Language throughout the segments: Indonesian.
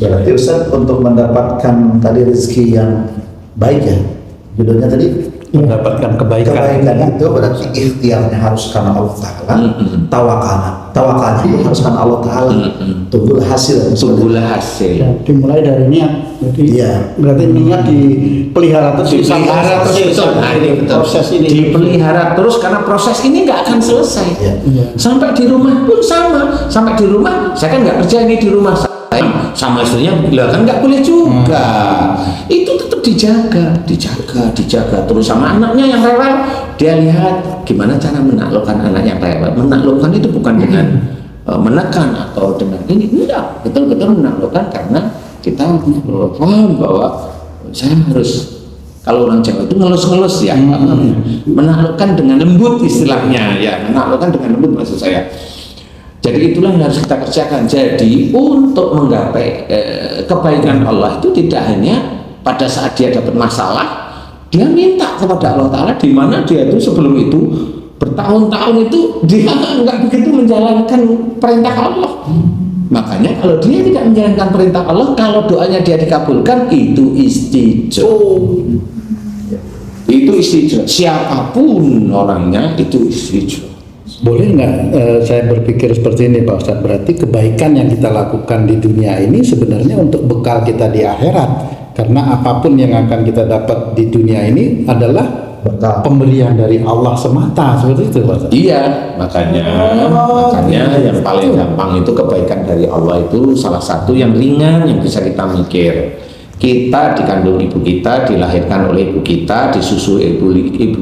Berarti Ustaz untuk mendapatkan tadi rezeki yang baik ya, judulnya tadi mendapatkan kebaikan itu berarti ikhtiarnya harus karena Allah Ta'ala, tawakalnya harus karena Allah Ta'ala, tunggulah hasil. Ya, dimulai dari niat. Jadi berarti niat dipelihara terus, proses ini dipelihara terus, karena proses ini nggak akan selesai. Sampai di rumah pun sama. Sampai di rumah, saya kan nggak kerja ini di rumah saya sama istrinya, kan nggak boleh juga. Itu tetap dijaga terus. Sama anaknya yang rewel, dia lihat gimana cara menaklukkan anak yang rewel. Menaklukkan itu bukan dengan menekan atau dengan ini, enggak, betul-betul menaklukkan karena kita paham bahwa saya harus, kalau orang Jawa itu ngelus-ngelus ya, menaklukkan dengan lembut istilahnya ya, menaklukkan dengan lembut maksud saya. Jadi itulah yang harus kita kerjakan. Jadi untuk menggapai kebaikan Allah itu tidak hanya pada saat dia dapat masalah, dia minta kepada Allah Ta'ala, di mana dia itu sebelum itu bertahun-tahun itu dia nggak begitu menjalankan perintah Allah. Makanya kalau dia tidak menjalankan perintah Allah, kalau doanya dia dikabulkan, itu istijabah. Itu istijabah. Siapapun orangnya itu istijabah. Boleh nggak saya berpikir seperti ini Pak Ustadz, berarti kebaikan yang kita lakukan di dunia ini sebenarnya untuk bekal kita di akhirat, karena apapun yang akan kita dapat di dunia ini adalah pemberian dari Allah semata, seperti itu Pak Ustadz. Iya, makanya yang paling gampang itu kebaikan dari Allah itu salah satu yang ringan yang bisa kita mikir. Kita dikandung ibu kita, dilahirkan oleh ibu kita, disusui ibu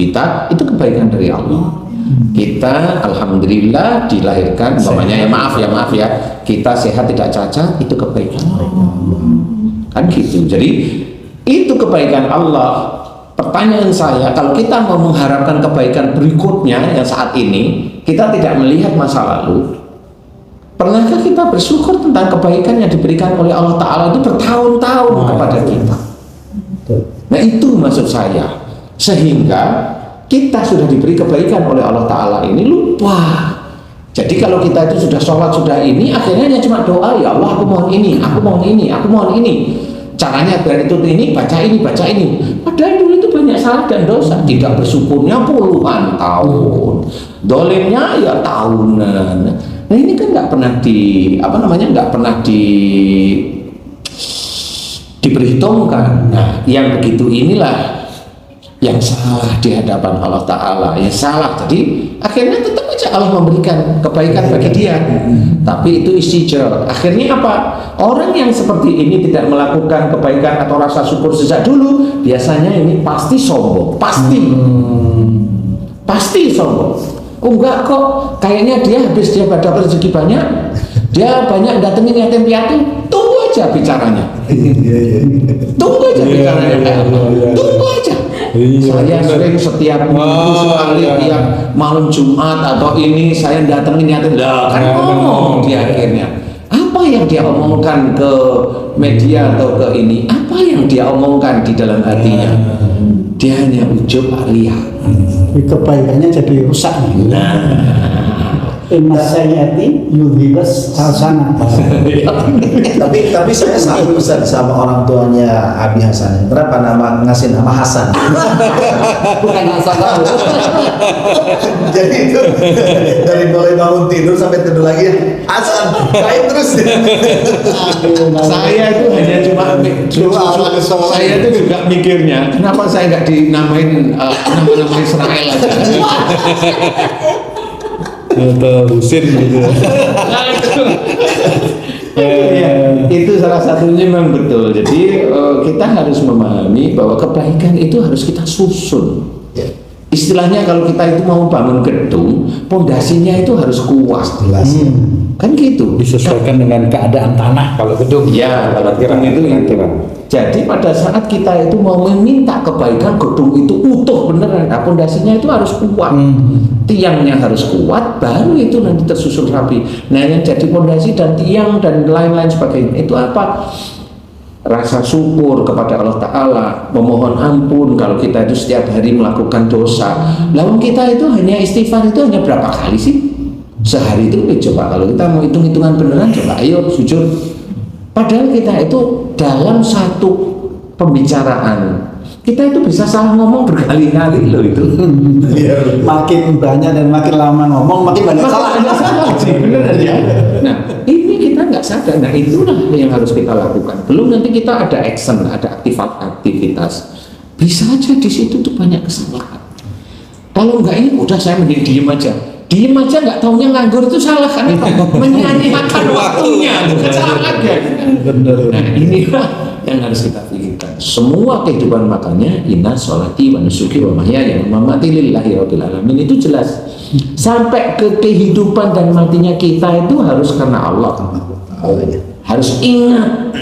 kita, itu kebaikan dari Allah. Kita alhamdulillah dilahirkan, umpamanya maaf ya, kita sehat tidak cacat, itu kebaikan kan gitu. Jadi itu kebaikan Allah. Pertanyaan saya, kalau kita mau mengharapkan kebaikan berikutnya yang saat ini, kita tidak melihat masa lalu, pernahkah kita bersyukur tentang kebaikan yang diberikan oleh Allah Ta'ala itu bertahun-tahun kepada kita? Nah itu maksud saya. Sehingga kita sudah diberi kebaikan oleh Allah Ta'ala ini lupa. Jadi kalau kita itu sudah sholat, sudah ini, akhirnya hanya cuma doa, ya Allah aku mohon ini, aku mohon ini, aku mohon ini. Caranya biar itu ini, baca ini. Padahal dulu itu banyak salah dan dosa. Tidak bersyukurnya puluhan tahun, dolimnya ya tahunan. Nah ini kan nggak pernah diperhitungkan. Nah yang begitu inilah yang salah di hadapan Allah Ta'ala, yang salah. Jadi akhirnya tetap aja Allah memberikan kebaikan bagi dia, tapi itu istijabah. Akhirnya apa? Orang yang seperti ini tidak melakukan kebaikan atau rasa syukur sejak dulu, biasanya ini pasti sombong, pasti sombong. Enggak kok, kayaknya dia habis dia dapat rezeki banyak, dia banyak datengin yatim piatu, tunggu aja bicaranya. Tunggu aja aja. Saya sering setiap minggu sekali tiap malam Jumat atau ini saya datengin yatim, kan ngomong di akhirnya. Apa yang dia omongkan ke media atau ke ini? Apa yang dia omongkan di dalam hatinya? Dia hanya ujub alia. Kebaikannya jadi rusak. Masayati yudhibas hasanah. tapi saya salut Ustaz sama orang tuanya Abi Hasan. Kenapa ngasih nama Hasan? Bukan Hasan. Jadi itu dari mulai bangun tidur sampai tidur lagi Hasan, baik terus. Saya itu hanya saya itu juga mikirnya, kenapa saya nggak dinamain nama-nama Israel aja? Atau Husin gitu. Itu salah satunya memang betul. Jadi kita harus memahami bahwa kebaikan itu harus kita susun. Istilahnya kalau kita itu mau bangun gedung, pondasinya itu harus kuat. Kan gitu. Disesuaikan dengan keadaan tanah kalau gedung. Ya, kalau gedung itu. Jadi pada saat kita itu mau meminta kebaikan, gedung itu utuh beneran, nah pondasinya itu harus kuat, tiangnya harus kuat, baru itu nanti tersusun rapi. Nah yang jadi pondasi dan tiang dan lain-lain sebagainya itu apa? Rasa syukur kepada Allah Ta'ala, memohon ampun kalau kita itu setiap hari melakukan dosa. Lalu kita itu hanya istighfar itu hanya berapa kali sih? Sehari itu coba kalau kita mau hitung-hitungan beneran, coba ayo sujud Padahal kita itu dalam satu pembicaraan kita itu bisa salah ngomong berkali-kali loh itu. Makin banyak dan makin lama ngomong, makin banyak salah. Benar ya. Nah, ini kita nggak sadar. Nah, itulah yang harus kita lakukan. Belum nanti kita ada action, ada aktivitas. Bisa aja di situ tuh banyak kesalahan. Kalau nggak ini udah saya mending diem aja. Diem aja nggak taunya nganggur itu salah kan? Menyanyiakan waktunya, bukan salah aja. Nah, inilah yang harus kita pikirkan. Semua kehidupan makanya inna sholati wa nusuki wa mahyaya wa mamati lillahi rabbil alamin itu jelas. Sampai ke kehidupan dan matinya kita itu harus karena Allah. Harus ingat,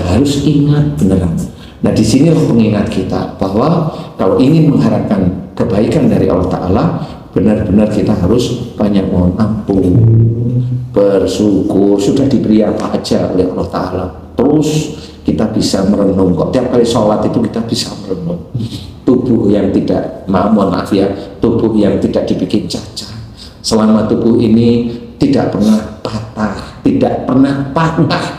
harus ingat beneran. Nah, di sinilah pengingat kita bahwa kalau ingin mengharapkan kebaikan dari Allah Ta'ala, benar-benar kita harus banyak mohon ampun, bersyukur, sudah diberi apa aja oleh Allah Ta'ala. Terus kita bisa merenung, kok tiap kali sholat itu kita bisa merenung. Tubuh yang tidak, mohon maaf ya, tubuh yang tidak dibikin cacat. Selama tubuh ini tidak pernah patah,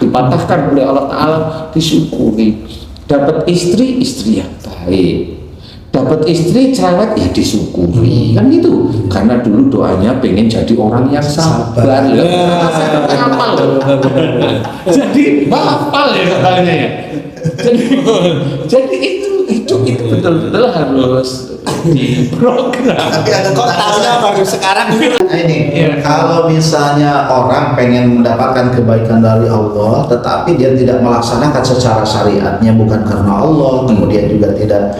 dipatahkan oleh Allah Ta'ala, disyukuri. Dapat istri yang baik, dapat istri cerewet ya disyukuri, kan gitu. Karena dulu doanya pengen jadi orang yang sabar. Hafal jadi hafal ya katanya ya. Jadi itu betul-betul harus diprogram. Tapi ada Kok tahunya baru sekarang? ini Iya. kalau misalnya orang pengen mendapatkan kebaikan dari Allah tetapi dia tidak melaksanakan secara syariatnya, bukan karena Allah, kemudian juga tidak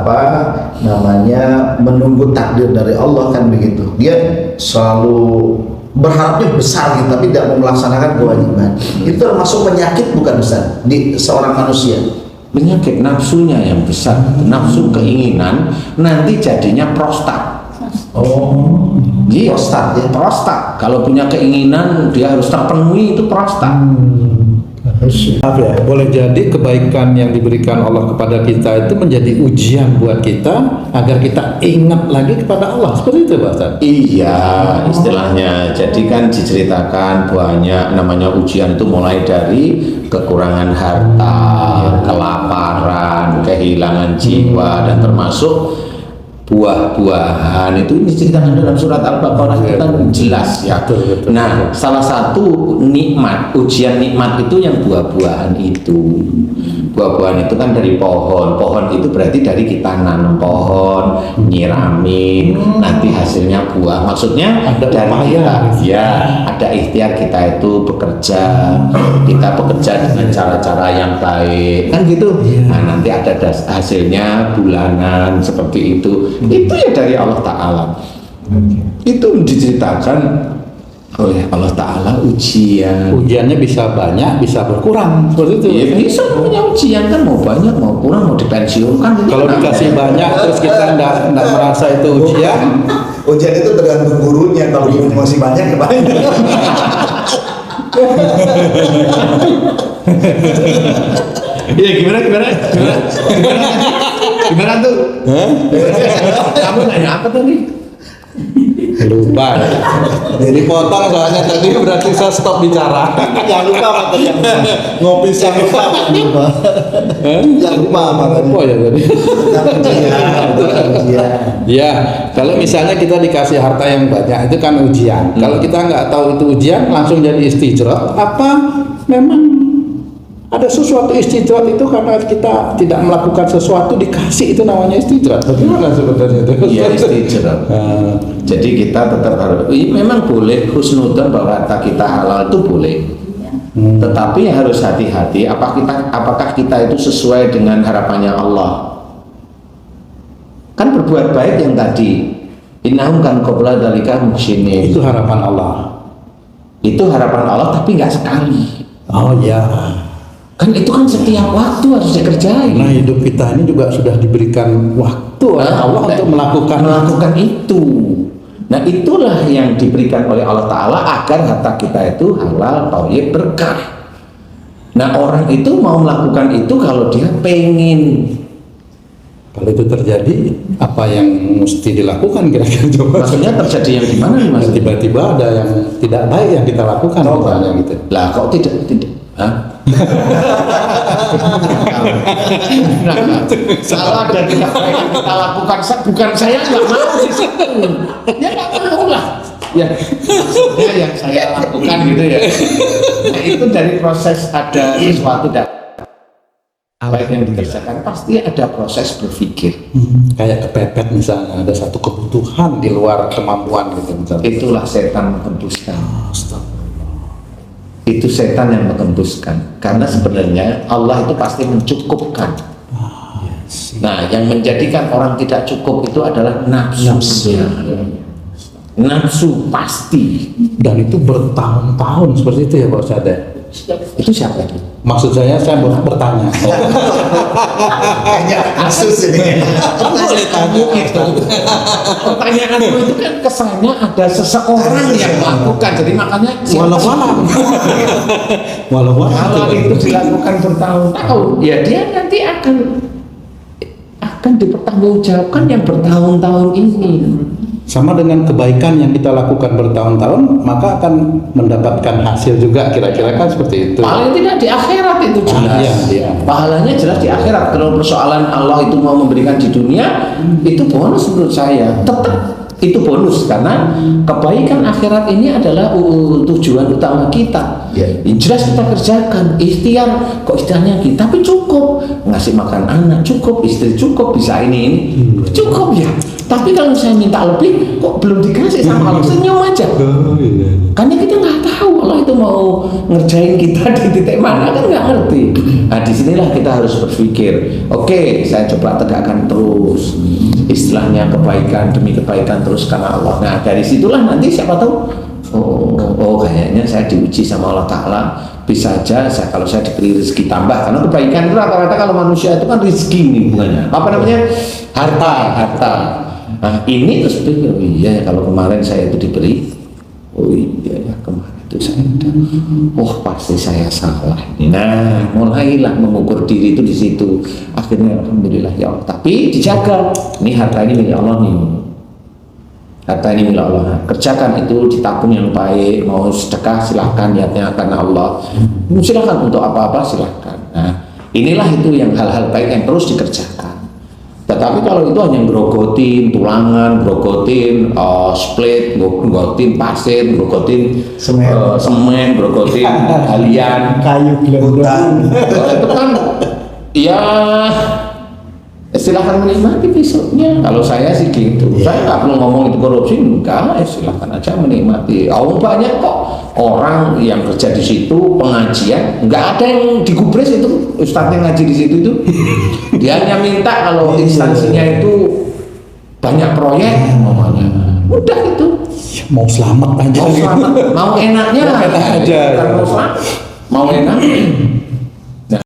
apa namanya menunggu takdir dari Allah, kan begitu. Dia selalu berharapnya besar gitu tapi tidak mau melaksanakan kewajiban. Itu termasuk penyakit bukan besar di seorang manusia. Penyakit nafsunya yang besar, nafsu keinginan, nanti jadinya prostat. Oh, Iya, prostat ya. prostat. Kalau punya keinginan dia harus terpenuhi, itu prostat. Maaf ya, boleh jadi kebaikan yang diberikan Allah kepada kita itu menjadi ujian buat kita agar kita ingat lagi kepada Allah. Seperti itu, Pak Ustaz? Iya, istilahnya. Jadi kan diceritakan banyak namanya ujian itu mulai dari kekurangan harta, kelaparan, kehilangan jiwa, dan termasuk buah-buahan. Itu diceritakan dalam surat Al-Baqarah itu kan jelas ya. Betul. Nah, salah satu nikmat, ujian nikmat itu yang buah-buahan itu. Buah-buahan itu kan dari pohon. Pohon itu berarti dari kita nanam pohon, nyiramin, nanti hasilnya buah. Maksudnya Ada dari upaya. kita, ya, ada ikhtiar kita itu bekerja. Kita bekerja dengan cara-cara yang baik, kan gitu. Nah, nanti ada hasilnya bulanan seperti itu. Itu ya dari Allah Ta'ala. Itu diceritakan oleh Allah Ta'ala ujian. Ujiannya bisa banyak, bisa berkurang. Seperti itu. Ya bisa punya ujian kan, mau banyak, mau kurang, mau dipensiunkan. Kalau dikasih banyak terus kita enggak merasa itu ujian, Ujian itu tergantung gurunya. Kalau guru masih banyak ya banyak. Iya, gimana tuh? Kamu nanya apa tadi? lupa. Jadi potong soalnya tadi berarti saya stop bicara. Jangan lupa Pak tadi yang lupa. Ngopi jangan lupa Pak. Jangan lupa Pak tadi. Apa ya tadi? Ujian. Ya, kalau misalnya kita dikasih harta yang banyak itu kan ujian. Kalau kita nggak tahu itu ujian, langsung jadi istijrat. Apa memang ada sesuatu istijrat itu karena kita tidak melakukan sesuatu dikasih, itu namanya istijrat? Bagaimana sebenarnya itu? Iya, istijrat. Jadi kita tetap harus, memang boleh husnudzon bahwa harta kita halal itu boleh. Tetapi harus hati-hati apakah kita itu sesuai dengan harapannya Allah. Kan berbuat baik yang tadi, innahum kan qabla dzalika muhsinin. Itu harapan Allah. Itu harapan Allah tapi nggak sekali. Oh ya. Kan itu kan setiap waktu harus dikerjain. Nah, hidup kita ini juga sudah diberikan waktu oleh Allah untuk melakukan itu. Nah, itulah yang diberikan oleh Allah Ta'ala agar harta kita itu halal, thayyib, berkah. Nah, orang itu mau melakukan itu kalau dia pengen Kalau itu terjadi, apa yang mesti dilakukan kira-kira coba? Maksudnya terjadi yang gimana nih Mas? Tiba-tiba ada yang tidak baik yang kita lakukan misalnya gitu. Lah kok tidak? Hah? Nah, kalau ada tidak baik yang kita lakukan, bukan saya nggak mau di situ. Ya nggak mau lah. Ya, maksudnya yang saya lakukan gitu ya. Nah, itu dari proses ada sesuatu baik yang dikerjakan, pasti ada proses berpikir. Kayak kepepet misalnya, ada satu kebutuhan di luar kemampuan gitu misalnya. Itulah setan menghembuskan. Itu setan yang menghembuskan. Karena sebenarnya Allah itu pasti mencukupkan. Nah, yang menjadikan orang tidak cukup itu adalah nafsunya. Nafsu pasti. Dan itu bertahun-tahun seperti itu ya Pak Ustadz ya? Itu siapa itu? Maksud saya bertanya. Kayaknya kasus ini. Kamu itu. Pertanyaanmu itu kan kesannya ada seseorang yang melakukan. Jadi makanya Walau kalau itu dilakukan bertahun-tahun, ya dia nanti akan dipertanggungjawabkan yang bertahun-tahun ini. sama dengan kebaikan yang kita lakukan bertahun-tahun, maka akan mendapatkan hasil juga, kira-kira kan seperti itu. Paling tidak di akhirat itu jelas. Iya. Pahalanya jelas di akhirat. Kalau persoalan Allah itu mau memberikan di dunia, itu bonus menurut saya. Tetap itu bonus karena kebaikan akhirat ini adalah tujuan utama kita. Ya. Jelas kita kerjakan, ikhtiar, kok ikhtiarnya kita, tapi cukup ngasih makan anak, cukup istri, cukup bisa ini cukup ya. Tapi kalau saya minta lebih, kok belum dikasih sama Allah, senyum aja. Karena kita nggak tahu Allah itu mau ngerjain kita di titik mana, kan nggak ngerti. Nah disinilah kita harus berpikir, oke, saya coba tegakkan terus istilahnya kebaikan demi kebaikan terus karena Allah. Nah dari situlah nanti siapa tahu, oh kayaknya saya diuji sama Allah Ta'ala, bisa aja kalau saya diberi rezeki tambah, karena kebaikan itu rata-rata kalau manusia itu kan rezeki nih bunganya, apa namanya, harta. Nah ini terus pikir, oh iya kalau kemarin saya itu diberi, oh iya ya kemarin itu saya udah, oh pasti saya salah. Nah mulailah mengukur diri itu di situ. Akhirnya alhamdulillah ya Allah. Tapi dijaga, ini harta ini milik Allah nih. Harta ini milik Allah. Kerjakan itu, ditabung yang baik. Mau sedekah silahkan, niatnya karena Allah. Silahkan untuk apa-apa silahkan. Nah inilah itu yang hal-hal baik yang terus dikerjakan. Tetapi kalau itu hanya grogotin tulangan, grogotin split, grogotin pasir, grogotin semen, grogotin galian, kayu gelondong, itu kan ya silahkan menikmati besoknya. Kalau saya sih gitu, saya nggak perlu ngomong itu korupsi, enggak, silahkan aja menikmati. Banyak kok orang yang kerja di situ pengajian, nggak ada yang digubris itu ustadz yang ngaji di situ itu. Dia hanya minta kalau instansinya itu banyak proyek, namanya udah itu. Mau selamat aja. Mau selamat, mau enaknya lah. Enak aja. Mau selamat, mau enak.